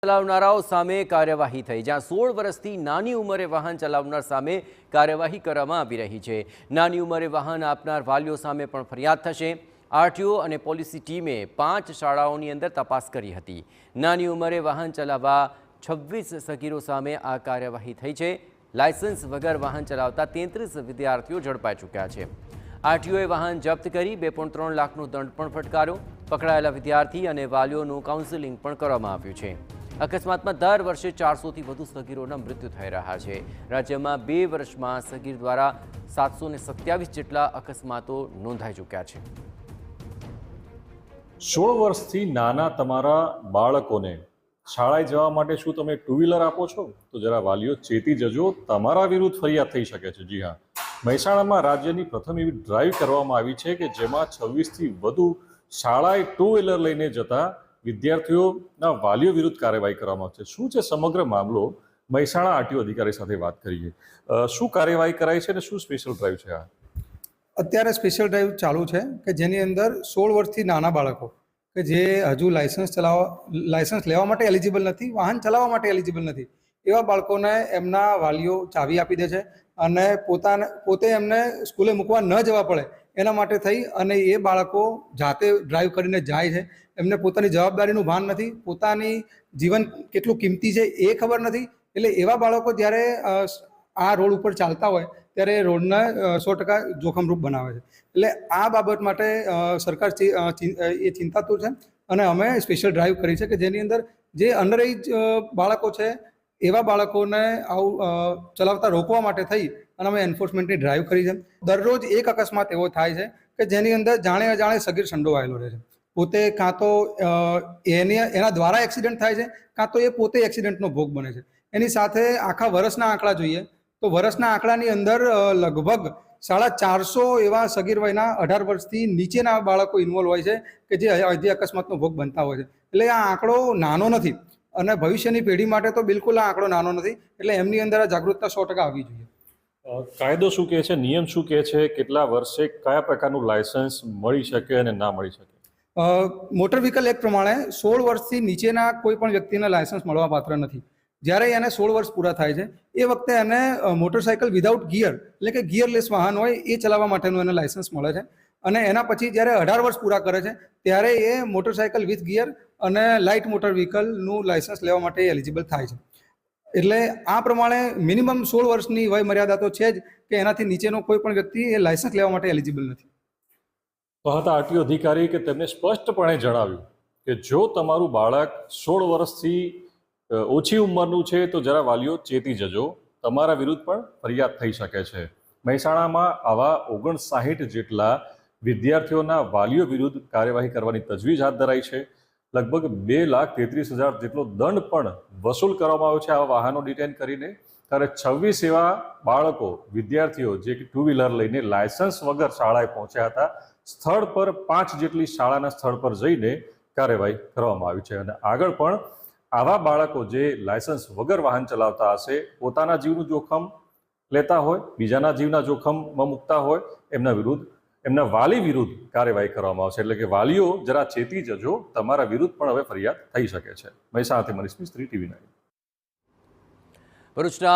ચલાવનારાઓ સામે કાર્યવાહી થઈ, જ્યાં 16 વર્ષથી નાની ઉંમરે વાહન ચલાવનાર સામે કાર્યવાહી કરવામાં આવી રહી છે। નાની ઉંમરે વાહન આપનાર વાલીઓ સામે પણ ફરિયાદ થશે। આરટીઓ અને પોલીસની ટીમે 5 શાળાઓની અંદર તપાસ કરી હતી। નાની ઉંમરે વાહન ચલાવવા 26 સગીરો સામે આ કાર્યવાહી થઈ છે। લાયસન્સ વગર વાહન ચલાવતા 33 વિદ્યાર્થીઓ ઝડપાઈ ચૂક્યા છે। આરટીઓએ વાહન જપ્ત કરી 2.3 લાખનો દંડ પણ ફટકાર્યો। પકડાયેલા વિદ્યાર્થી અને વાલીઓનું કાઉન્સેલિંગ પણ કરવામાં આવ્યું છે। અકસ્માતમાં દર વર્ષે 400 થી વધુ સગીરોના મૃત્યુ થઈ રહ્યા છે। રાજ્યમાં 2 વર્ષમાં સગીર દ્વારા 727 જેટલા અકસ્માતો નોંધાઈ ચૂક્યા છે। 16 વર્ષથી નાના તમારા બાળકોને શાળાએ જવા માટે શું તમે ટુ વ્હીલર આપો છો? તો જરા વાલીઓ ચેતી જજો, તમારા વિરુદ્ધ ફરિયાદ થઈ શકે છે। જી હા, મહેસાણામાં રાજ્યની પ્રથમ એવી ડ્રાઈવ કરવામાં આવી છે કે જેમાં 26 થી વધુ શાળાએ ટુ વ્હીલર લઈને જતા વિદ્યાર્થીઓના વાલીઓ વિરુદ્ધ કાર્યવાહી કરવામાં આવશે। શું છે સમગ્ર મામલો? મહેસાણા આરટીઓ અધિકારી સાથે વાત કરીએ। શું કાર્યવાહી કરાઈ છે અને શું સ્પેશિયલ ડ્રાઈવ છે આ? અત્યારે સ્પેશિયલ ડ્રાઈવ ચાલુ છે કે જેની અંદર 16 વર્ષથી નાના બાળકો કે જે હજુ લાયસન્સ લેવા માટે એલિજિબલ નથી, વાહન ચલાવવા માટે એલિજિબલ નથી, એવા બાળકોને એમના વાલીઓ ચાવી આપી દે છે અને પોતે એમને સ્કૂલે મૂકવા ન જવા પડે એના માટે થઈ અને એ બાળકો જાતે ડ્રાઈવ કરીને જાય છે। એમને પોતાની જવાબદારીનું ભાન નથી, પોતાની જીવન કેટલું કિંમતી છે એ ખબર નથી। એટલે એવા બાળકો જ્યારે આ રોડ ઉપર ચાલતા હોય ત્યારે રોડને 100% જોખમરૂપ બનાવે છે। એટલે આ બાબત માટે સરકાર એ ચિંતાતુર છે અને અમે સ્પેશિયલ ડ્રાઈવ કરી છે કે જેની અંદર જે અંડર એજ બાળકો છે એવા બાળકોને આવું ચલાવતા રોકવા માટે થઈ અને અમે એન્ફોર્સમેન્ટની ડ્રાઈવ કરી છે। દરરોજ એક અકસ્માત એવો થાય છે કે જેની અંદર જાણે અજાણે સગીર સંડોવાયેલો રહે છે। પોતે કાં તો એના દ્વારા એક્સિડન્ટ થાય છે, કાં તો એ પોતે એક્સિડન્ટનો ભોગ બને છે। એની સાથે આખા વર્ષના આંકડા જોઈએ તો વર્ષના આંકડાની અંદર લગભગ 450 એવા સગીર વયના 18 વર્ષથી નીચેના બાળકો ઇન્વોલ્વ હોય છે કે જે અકસ્માતનો ભોગ બનતા હોય છે। એટલે આ આંકડો નાનો નથી અને ભવિષ્યની પેઢી માટે તો બિલકુલ આ આંકડો નાનો નથી। એટલે એમની અંદર આ જાગૃતતા 100% આવવી જોઈએ। કાયદો શું કહે છે, નિયમ શું કહે છે, કેટલા વર્ષે કયા પ્રકારનું લાયસન્સ મળી શકે અને ના મળી શકે? મોટર વ્હીકલ એક્ટ પ્રમાણે 16 વર્ષથી નીચેના કોઈ પણ વ્યક્તિને લાયસન્સ મળવા પાત્ર નથી। જ્યારે એને 16 વર્ષ પૂરા થાય છે એ વખતે એને મોટરસાયકલ વિધાઉટ ગિયર એટલે કે ગિયરલેસ વાહન હોય એ ચલાવવા માટેનું એને લાયસન્સ મળે છે અને એના પછી જ્યારે 18 વર્ષ પૂરા કરે છે ત્યારે એ મોટરસાયકલ વિથ ગિયર અને લાઇટ મોટર વ્હીકલનું લાયસન્સ લેવા માટે એલિજિબલ થાય છે। એટલે આ પ્રમાણે મિનિમમ 16 વર્ષની વય મર્યાદા તો છે જ કે એનાથી નીચેનો કોઈ પણ વ્યક્તિ એ લાયસન્સ લેવા માટે એલિજિબલ નથી। તો હતા આરટીઓ અધિકારી કે તેમને સ્પષ્ટપણે જણાવ્યું કે જો તમારું બાળક 16 વર્ષથી ઓછી ઉંમરનું છે તો જરા વાલીઓ ચેતી જજો, તમારા વિરુદ્ધ પણ ફરિયાદ થઈ શકે છે। મહેસાણામાં આવા 59 જેટલા વિદ્યાર્થીઓના વાલીઓ વિરુદ્ધ કાર્યવાહી કરવાની તજવીજ હાથ ધરાઈ છે। લગભગ 2,33,000 જેટલો દંડ પણ વસૂલ કરવામાં આવ્યો છે આવા વાહનો ડિટેન કરીને। ત્યારે 26 એવા બાળકો વિદ્યાર્થીઓ જે કે ટુ વ્હીલર લઈને લાયસન્સ વગર શાળાએ પહોંચ્યા હતા, સ્થળ પર 5 જેટલી શાળાના સ્થળ પર જઈને કાર્યવાહી કરવામાં આવી છે અને આગળ પણ આવા બાળકો જે લાયસન્સ વગર વાહન ચલાવતા હશે, પોતાના જીવનું જોખમ લેતા હોય, બીજાના જીવના જોખમમાં મૂકતા હોય, એમના વાલી વિરુદ્ધ કાર્યવાહી કરવામાં આવશે। એટલે કે વાલીઓ જરા ચેતી જજો, તમારા વિરુદ્ધ પણ હવે ફરિયાદ થઈ શકે છે। મહેસાણાથી મનીષ મિસ્ત્રી, TV9। ભરૂચના